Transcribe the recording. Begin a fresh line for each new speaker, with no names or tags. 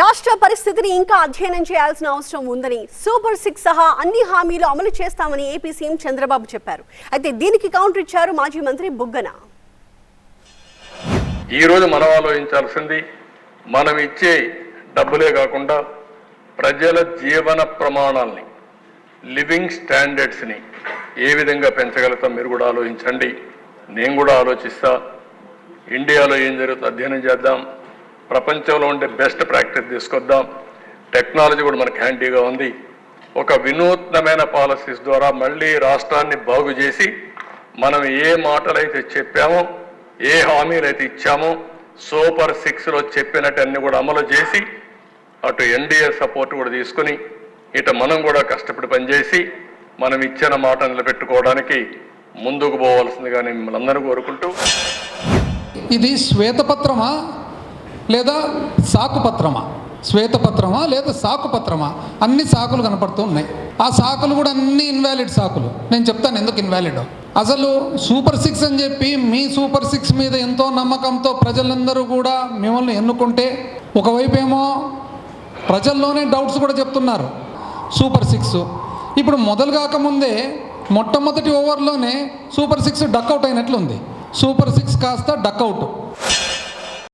రాష్ట్ర పరిస్థితిని ఇంకా అధ్యయనం చేయాల్సిన అవసరం ఉందని సూపర్ 6 సహా అన్ని హామీలు అమలు చేస్తామని ఏపీ సీఎం చంద్రబాబు చెప్పారు. అయితే దీనికి కౌంటర్ ఇచ్చారు మాజీ మంత్రి బుగ్గన.
ఈ రోజు మనం ఆలోచించాల్సింది మనం ఇచ్చే డబ్బులే కాకుండా ప్రజల జీవన ప్రమాణాలని, లివింగ్ స్టాండర్డ్స్ని ఏ విధంగా పెంచగలుగుతాం మీరు కూడా ఆలోచించండి. నేను కూడా ఆలోచిస్తా. ఇండియాలో ఏం జరుగుతుందో అధ్యయనం చేద్దాం. ప్రపంచంలో ఉండే బెస్ట్ ప్రాక్టీస్ తీసుకొద్దాం. టెక్నాలజీ కూడా మనకు హ్యాండీగా ఉంది. ఒక వినూత్నమైన పాలసీస్ ద్వారా మళ్ళీ రాష్ట్రాన్ని బాగు చేసి మనం ఏ మాటలైతే చెప్పామో, ఏ హామీలు అయితే ఇచ్చామో, సూపర్ 6లో చెప్పినట్టు అన్ని కూడా అమలు చేసి అటు ఎన్డీఏ సపోర్ట్ కూడా తీసుకుని ఇటు మనం కూడా కష్టపడి పనిచేసి మనం ఇచ్చిన మాట నిలబెట్టుకోవడానికి ముందుకు పోవాల్సిందిగా నేను మిమ్మల్ని అందరూ కోరుకుంటూ,
ఇది శ్వేతపత్రమా లేదా సాకుపత్రమా? శ్వేతపత్రమా లేదా సాకుపత్రమా? అన్ని సాకులు కనపడుతూ ఉన్నాయి. ఆ సాకులు కూడా అన్ని ఇన్వాలిడ్ సాకులు. నేను చెప్తాను ఎందుకు ఇన్వాలిడ్. అసలు సూపర్ 6 అని చెప్పి మీ సూపర్ 6 మీద ఎంతో నమ్మకంతో ప్రజలందరూ కూడా మిమ్మల్ని ఎన్నుకుంటే, ఒకవైపు ఏమో ప్రజల్లోనే డౌట్స్ కూడా చెప్తున్నారు. సూపర్ 6 ఇప్పుడు మొదలు కాకముందే మొట్టమొదటి ఓవర్లోనే సూపర్ 6 డక్అవుట్ అయినట్లుంది. సూపర్ 6 కాస్త డక్అవుట్.